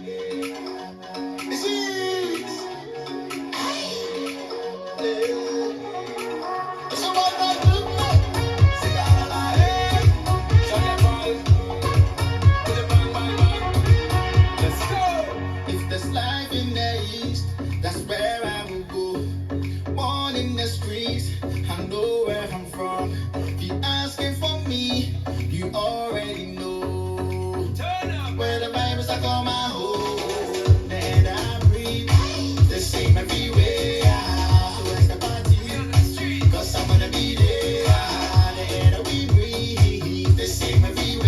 If there's life in the east, that's where I will go. Born in the streets, I know where I'm from. If you asking for me, you already know. Turn up. Where the vibes I call my home, that I breathe. The same everywhere. So it's the party, cause I'm gonna be there. The air that we breathe, the same everywhere.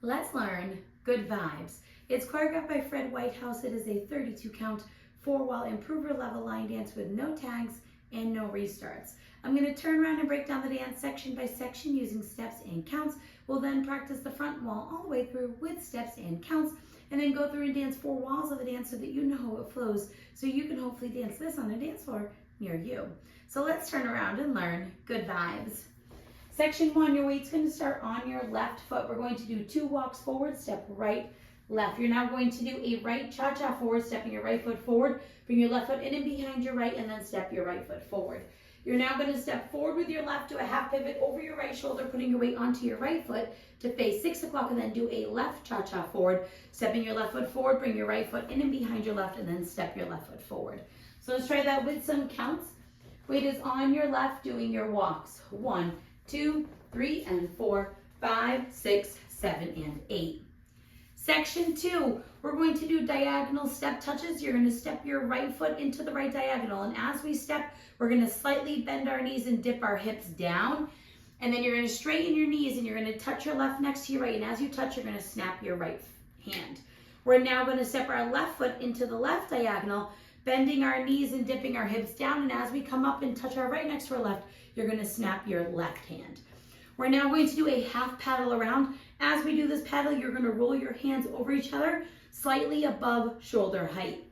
Let's learn Good Vibes. It's choreographed by Fred Whitehouse. It is a 32 count, 4-wall improver level line dance with no tags and no restarts. I'm going to turn around and break down the dance section by section using steps and counts. We'll then practice the front wall all the way through with steps and counts, and then go through and dance 4 walls of the dance so that you know how it flows, so you can hopefully dance this on a dance floor near you. So let's turn around and learn Good Vibes. Section 1, your weight's going to start on your left foot. We're going to do 2 walks forward, step right, left. You're now going to do a right cha-cha forward, stepping your right foot forward. Bring your left foot in and behind your right, and then step your right foot forward. You're now going to step forward with your left, do a half pivot over your right shoulder, putting your weight onto your right foot to face 6 o'clock, and then do a left cha-cha forward. Stepping your left foot forward, bring your right foot in and behind your left, and then step your left foot forward. So let's try that with some counts. Weight is on your left, doing your walks. 1, 2, 3, and 4, 5, 6, 7, and 8. Section 2, we're going to do diagonal step touches. You're going to step your right foot into the right diagonal, and as we step, we're going to slightly bend our knees and dip our hips down, and then you're going to straighten your knees, and you're going to touch your left next to your right, and as you touch, you're going to snap your right hand. We're now going to step our left foot into the left diagonal, bending our knees and dipping our hips down. And as we come up and touch our right next to our left, you're going to snap your left hand. We're now going to do a half paddle around. As we do this paddle, you're going to roll your hands over each other, slightly above shoulder height.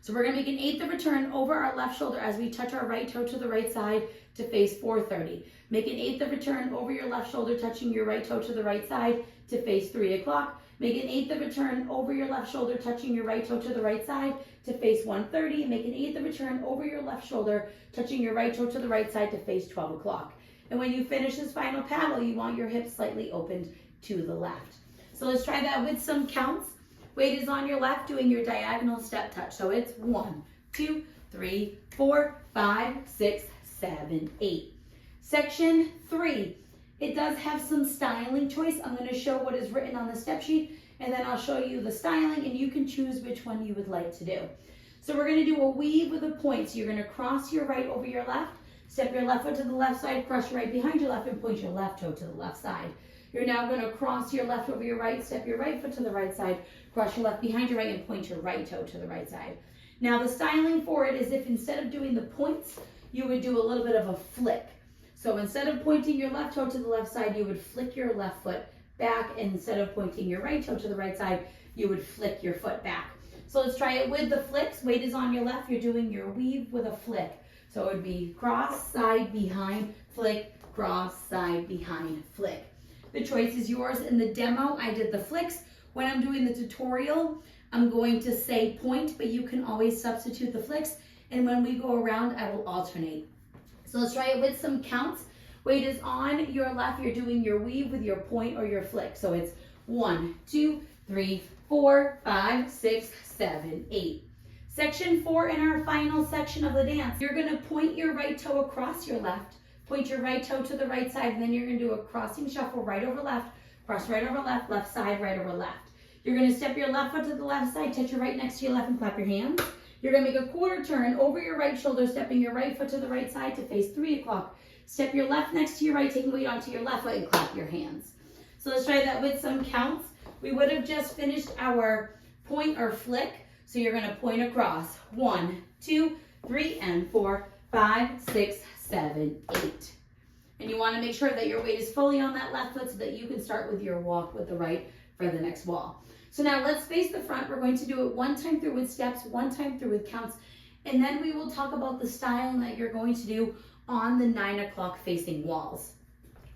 So we're going to make an eighth of a turn over our left shoulder as we touch our right toe to the right side to face 4:30. Make an eighth of a turn over your left shoulder, touching your right toe to the right side to face 3 o'clock. Make an eighth of a turn over your left shoulder, touching your right toe to the right side to face 1:30. Make an eighth of a turn over your left shoulder, touching your right toe to the right side to face 12 o'clock. And when you finish this final paddle, you want your hips slightly opened to the left. So let's try that with some counts. Weight is on your left, doing your diagonal step touch. So it's 1, 2, 3, 4, 5, 6, 7, 8. Section 3. It does have some styling choice. I'm going to show what is written on the step sheet, and then I'll show you the styling, and you can choose which one you would like to do. So we're going to do a weave with a point. So you're going to cross your right over your left, step your left foot to the left side, cross your right behind your left, and point your left toe to the left side. You're now going to cross your left over your right, step your right foot to the right side, cross your left behind your right, and point your right toe to the right side. Now the styling for it is if instead of doing the points, you would do a little bit of a flick. So instead of pointing your left toe to the left side, you would flick your left foot back, and instead of pointing your right toe to the right side, you would flick your foot back. So let's try it with the flicks. Weight is on your left. You're doing your weave with a flick. So it would be cross, side, behind, flick, cross, side, behind, flick. The choice is yours. In the demo, I did the flicks. When I'm doing the tutorial, I'm going to say point, but you can always substitute the flicks. And when we go around, I will alternate. So let's try it with some counts. Weight is on your left. You're doing your weave with your point or your flick. So it's 1, 2, 3, 4, 5, 6, 7, 8. Section 4 in our final section of the dance. You're going to point your right toe across your left, point your right toe to the right side, and then you're going to do a crossing shuffle right over left, cross right over left, left side, right over left. You're going to step your left foot to the left side, touch your right next to your left, and clap your hands. You're going to make a quarter turn over your right shoulder, stepping your right foot to the right side to face 3 o'clock. Step your left next to your right, taking weight onto your left foot, and clap your hands. So let's try that with some counts. We would have just finished our point or flick. So you're going to point across 1, 2, 3, and 4, 5, 6, 7, 8. And you want to make sure that your weight is fully on that left foot so that you can start with your walk with the right for the next wall. So now let's face the front. We're going to do it one time through with steps, one time through with counts, and then we will talk about the styling that you're going to do on the 9 o'clock facing walls.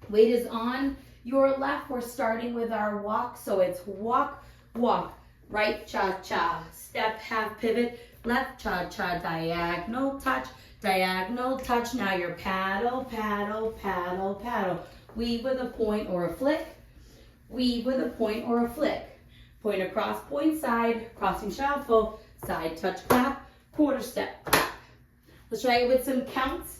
Weight is on your left. We're starting with our walk. So it's walk, walk, right, cha-cha, step, half pivot, left, cha-cha, diagonal touch, diagonal touch. Now your paddle, paddle, paddle, paddle. Weave with a point or a flick, weave with a point or a flick. Point across, point side, crossing shuffle, side touch clap, quarter step clap. Let's try it with some counts.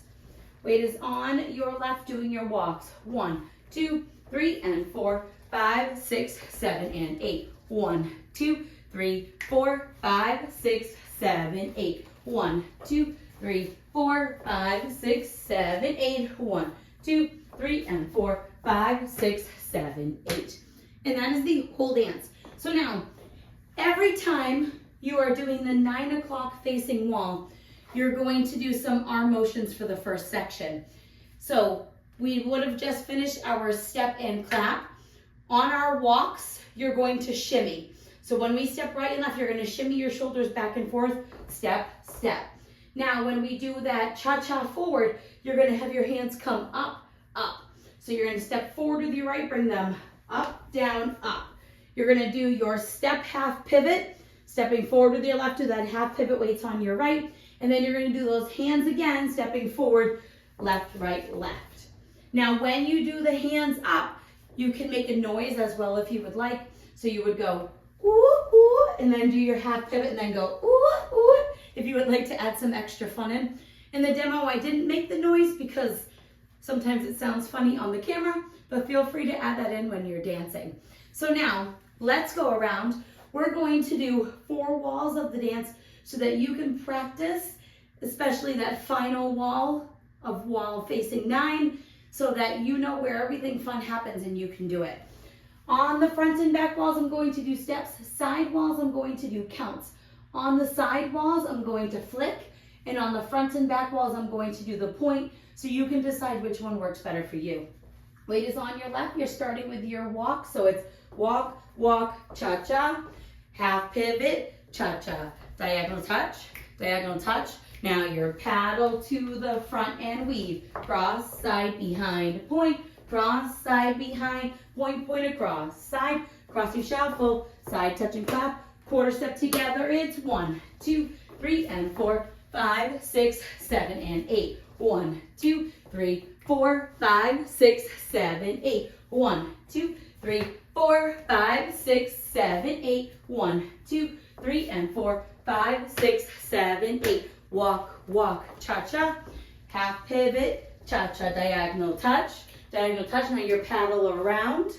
Weight is on your left, doing your walks. 1, 2, 3, and 4, 5, 6, 7, and 8. 1, 2, 3, 4, 5, 6, 7, 8. 1, 2, 3, 4, 5, 6, 7, 8. 1, 2, 3, and 4, 5, 6, 7, 8. And that is the whole dance. So now, every time you are doing the 9 o'clock facing wall, you're going to do some arm motions for the first section. So we would have just finished our step and clap. On our walks, you're going to shimmy. So when we step right and left, you're going to shimmy your shoulders back and forth, step, step. Now, when we do that cha-cha forward, you're going to have your hands come up, up. So you're going to step forward with your right, bring them up, down, up. You're going to do your step half pivot, stepping forward with your left, do that half pivot, weights on your right. And then you're going to do those hands again, stepping forward, left, right, left. Now, when you do the hands up, you can make a noise as well if you would like. So you would go, ooh, ooh, and then do your half pivot and then go, ooh, ooh, if you would like to add some extra fun in. In the demo, I didn't make the noise because sometimes it sounds funny on the camera, but feel free to add that in when you're dancing. So now, let's go around. We're going to do 4 walls of the dance so that you can practice, especially that final wall of wall facing 9, so that you know where everything fun happens and you can do it. On the front and back walls, I'm going to do steps. Side walls, I'm going to do counts. On the side walls, I'm going to flick, and on the front and back walls, I'm going to do the point, so you can decide which one works better for you. Weight is on your left. You're starting with your walk, so it's walk, walk, cha-cha, half pivot, cha-cha, diagonal touch, diagonal touch. Now your paddle to the front and weave, cross, side, behind, point, cross, side, behind, point, point across, side, crossing shuffle, side touch and clap, quarter step together. It's 1, 2, 3, and 4, 5, 6, 7, and 8. 1, 2, 3, 4, 5, 6, 7, 8. 1, 2, 3, 4, 5, 6, 7, 8. 1, 2, 3, and 4, 5, 6, 7, 8. Walk, walk, cha-cha, half pivot, cha-cha, diagonal touch, diagonal touch. Now your paddle around.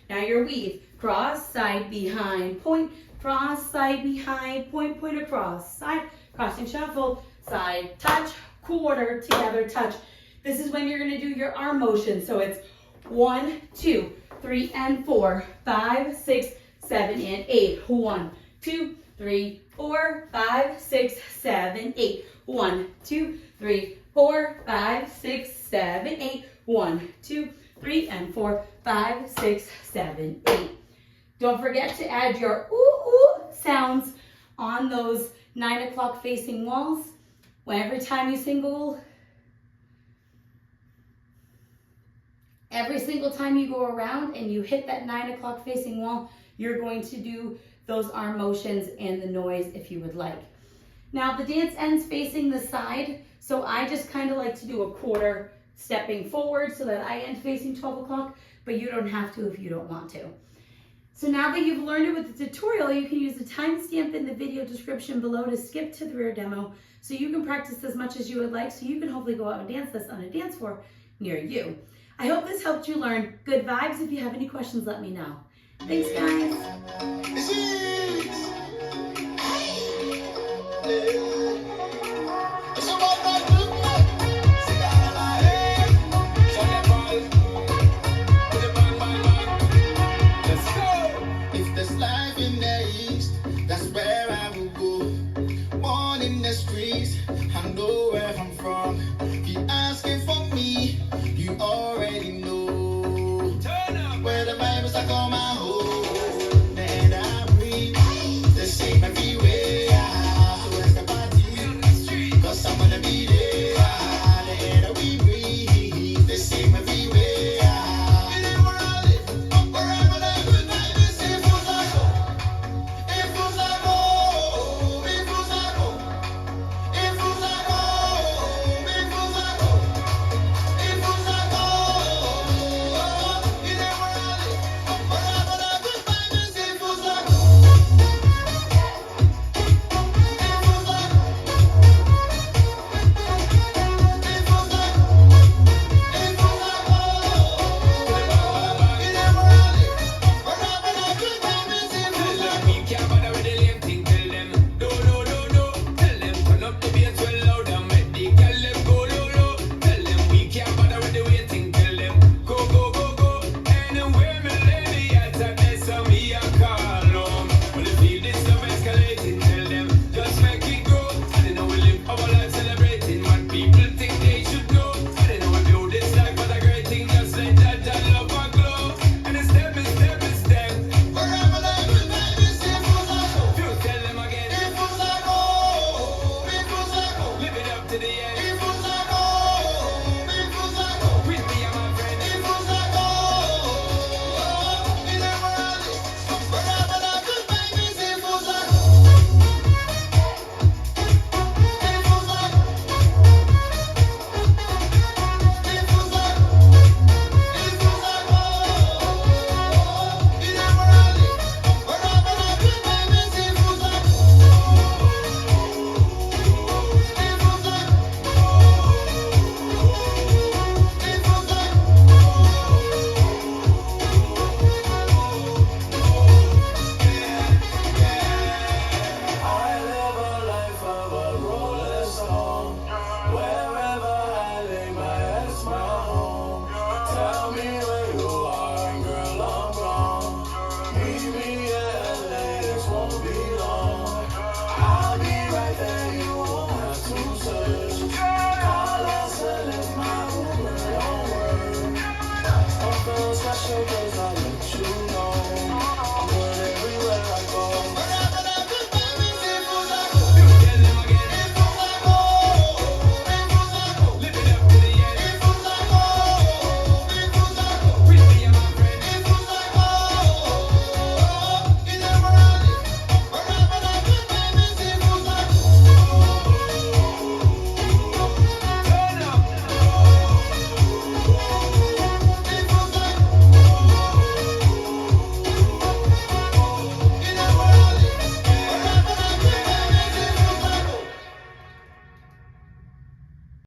Now your weave, cross, side, behind, point, cross, side, behind, point, point across, side, crossing shuffle, side touch, quarter, together touch. This is when you're gonna do your arm motion. So it's 1, 2, 3, and 4, 5, 6, 7, and 8. 1, 2, 3, 4, 5, 6, 7, 8. 1, 2, 3, 4, 5, 6, 7, 8. 1, 2, 3, and 4, 5, 6, 7, 8. Don't forget to add your ooh, ooh sounds on those 9 o'clock facing walls. Every time you single, every single time you go around and you hit that 9 o'clock facing wall, you're going to do those arm motions and the noise if you would like. Now the dance ends facing the side, so I just kind of like to do a quarter stepping forward so that I end facing 12 o'clock, but you don't have to if you don't want to. So now that you've learned it with the tutorial, you can use the timestamp in the video description below to skip to the rear demo so you can practice as much as you would like, so you can hopefully go out and dance this on a dance floor near you. I hope this helped you learn good vibes. If you have any questions, let me know. Thanks, guys.